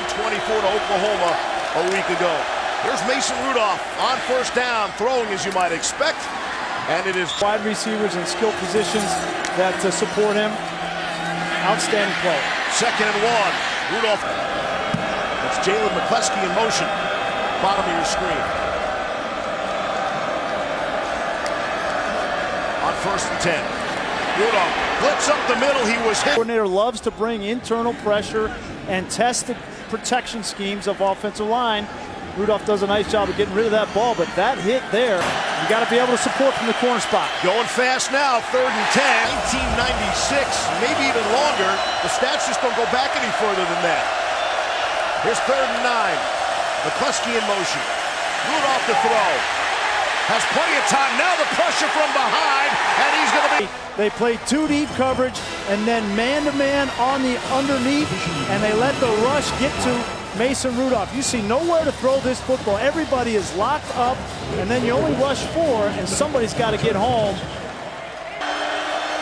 to Oklahoma a week ago. Here's Mason Rudolph on first down, throwing as you might expect. And it is wide receivers in skill positions that support him. Outstanding play. 2nd and 1. Rudolph. That's Jalen McCleskey in motion. Bottom of your screen. On 1st and 10. Rudolph blitz up the middle. He was hit. Coordinator loves to bring internal pressure and test the protection schemes of offensive line. Rudolph does a nice job of getting rid of that ball, but that hit there, you got to be able to support from the corner spot. Going fast now, 3rd and 10. 1996, maybe even longer. The stats just don't go back any further than that. Here's 3rd and 9. McCleskey in motion. Rudolph to throw. Has plenty of time. Now the pressure from behind, and he's going to be... They played 2 deep coverage and then man-to-man on the underneath, and they let the rush get to Mason Rudolph. You see nowhere to throw this football. Everybody is locked up, and then you only rush 4, and somebody's got to get home.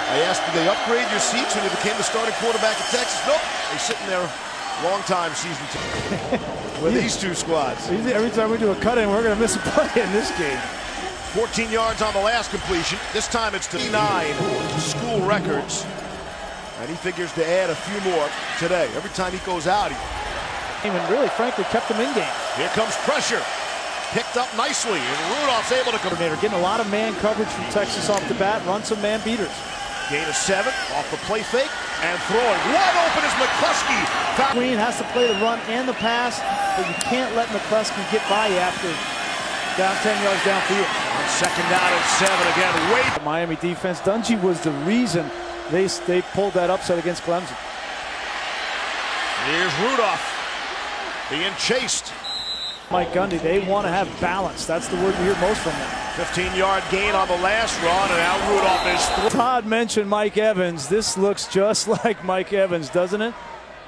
I asked, did they upgrade your seats when you became the starting quarterback at Texas? Nope. They're sitting there long time season 2 with these 2 squads. Every time we do a cut-in, we're going to miss a play in this game. 14 yards on the last completion. This time it's to 9 school records. And he figures to add a few more today. Every time he goes out, he... And really, frankly, kept them in game. Here comes pressure. Picked up nicely, and Rudolph's able to... Coordinator getting a lot of man coverage from Texas off the bat. Run some man beaters. Gain of 7 off the play fake and throwing. Wide open is McCleskey. Green has to play the run and the pass, but you can't let McCleskey get by you after down 10 yards downfield. 2nd down and 7 again. Wait. The Miami defense. Dungy was the reason they pulled that upset against Clemson. Here's Rudolph being chased. Mike Gundy, they want to have balance. That's the word you hear most from them. 15-yard gain on the last run, and now Rudolph is through. Todd mentioned Mike Evans. This looks just like Mike Evans, doesn't it?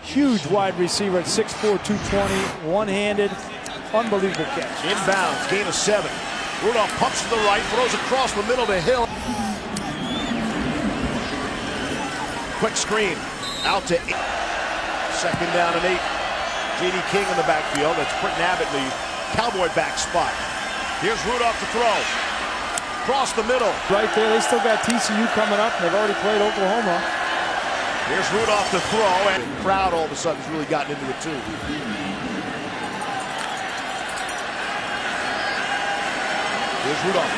Huge wide receiver at 6'4", 220, one-handed. Unbelievable catch. Inbounds, gain of 7. Rudolph pumps to the right, throws across the middle to Hill. Quick screen, out to 8. 2nd down and 8. J.D. King in the backfield. That's Britton Abbott in the Cowboy back spot. Here's Rudolph to throw. Across the middle. Right there, they still got TCU coming up, and they've already played Oklahoma. Here's Rudolph to throw, and the crowd all of a sudden has really gotten into it too. Here's Rudolph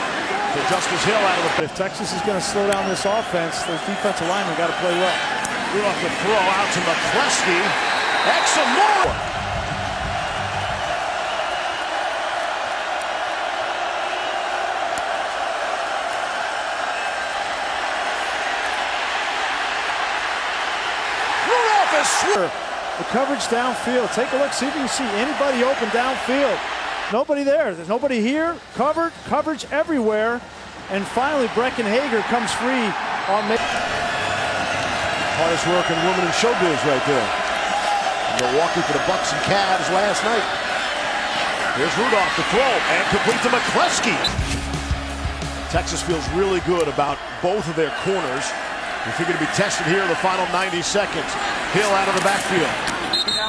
to Justice Hill out of the... If Texas is going to slow down this offense, those defensive linemen got to play well. Rudolph to throw out to McCleskey. Excellent more. Rudolph is swear. The coverage downfield. Take a look, see if you can see anybody open downfield. Nobody there. There's nobody here. Coverage everywhere. And finally, Brecken Hager comes free on... Hardest working woman in showbiz right there. Milwaukee for the Bucks and Cavs last night. Here's Rudolph to throw and complete to McCleskey. Texas feels really good about both of their corners. They figure to be tested here in the final 90 seconds. Hill out of the backfield.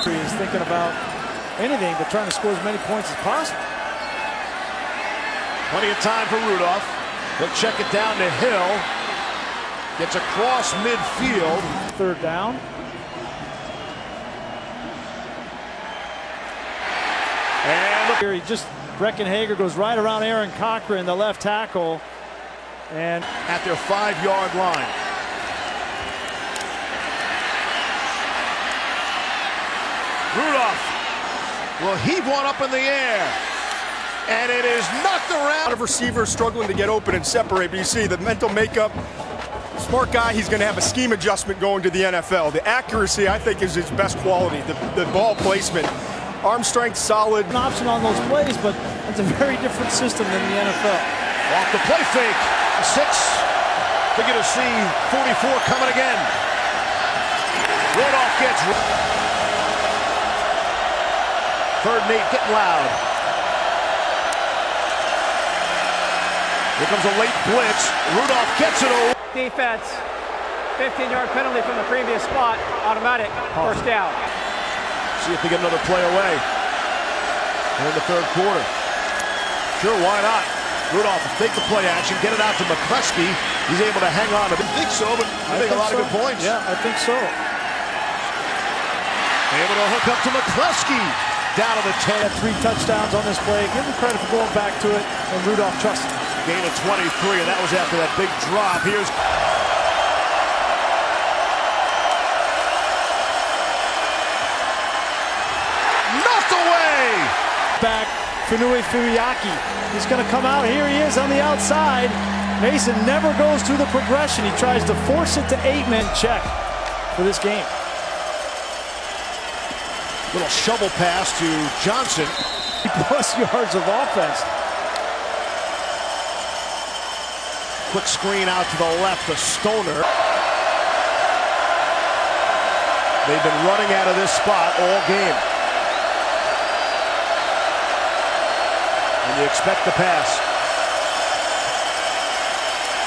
He is thinking about anything but trying to score as many points as possible. Plenty of time for Rudolph. He'll check it down to Hill. Gets across midfield. 3rd down. And he just, Brecken Hager goes right around Aaron Cochran, the left tackle. And at their 5-yard line. Rudolph will heave one up in the air. And it is knocked around. A lot of receivers struggling to get open and separate, but you see the mental makeup. Smart guy, he's going to have a scheme adjustment going to the NFL. The accuracy, I think, is his best quality. The ball placement, arm strength, solid. An option on those plays, but it's a very different system than the NFL. Off the play fake, 6. Figure to see 44 coming again. Rudolph gets... 3rd and 8, getting loud. Here comes a late blitz. Rudolph gets it over. Defense, 15-yard penalty from the previous spot, automatic, first down. See if they get another play away. In the third quarter. Sure, why not? Rudolph will take the play action, get it out to McCleskey. He's able to hang on. I didn't think so, but he made a lot of good points. Yeah, I think so. Able to hook up to McCleskey. Down to the 10. Had 3 touchdowns on this play. Give him credit for going back to it, and Rudolph trusts him. Gain of 23, and that was after that big drop. Here's knocked away. Back, Finui Fuyaki. He's going to come out. Here he is on the outside. Mason never goes through the progression. He tries to force it to 8-man check for this game. Little shovel pass to Johnson. Plus yards of offense. Quick screen out to the left to Stoner. They've been running out of this spot all game. And you expect the pass.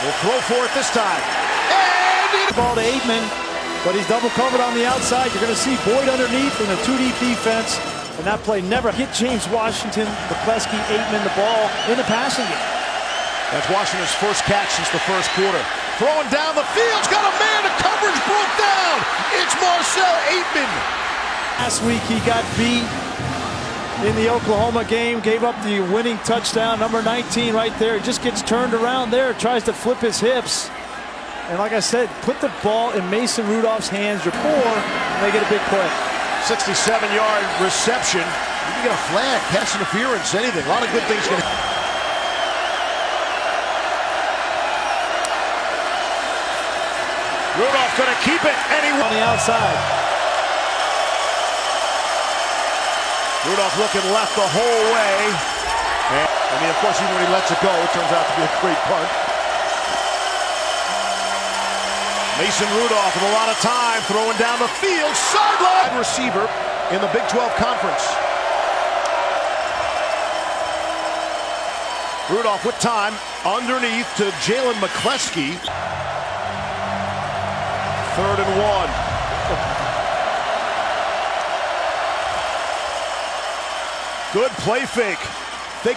We'll throw for it this time. And ball to 8-man, but he's double covered on the outside. You're going to see Boyd underneath in a 2-deep defense. And that play never hit James Washington. McCleskey, 8-man the ball in the passing game. that's Washington's first catch since the first quarter. Throwing down the field's got a man. The coverage broke down. It's Marcel Aitman. Last week he got beat in the Oklahoma game, gave up the winning touchdown, number 19 right there. He just gets turned around there, tries to flip his hips. And like I said, put the ball in Mason Rudolph's hands. You're poor, and they get a big play. 67-yard reception. You can get a flag, pass interference, anything. A lot of good things going to. Rudolph going to keep it, and he on the outside. Rudolph looking left the whole way. And, I mean, of course, even when he lets it go, it turns out to be a great punt. Mason Rudolph with a lot of time throwing down the field. Sideline receiver in the Big 12 Conference. Rudolph with time underneath to Jalen McCleskey. 3rd and 1. Good play fake.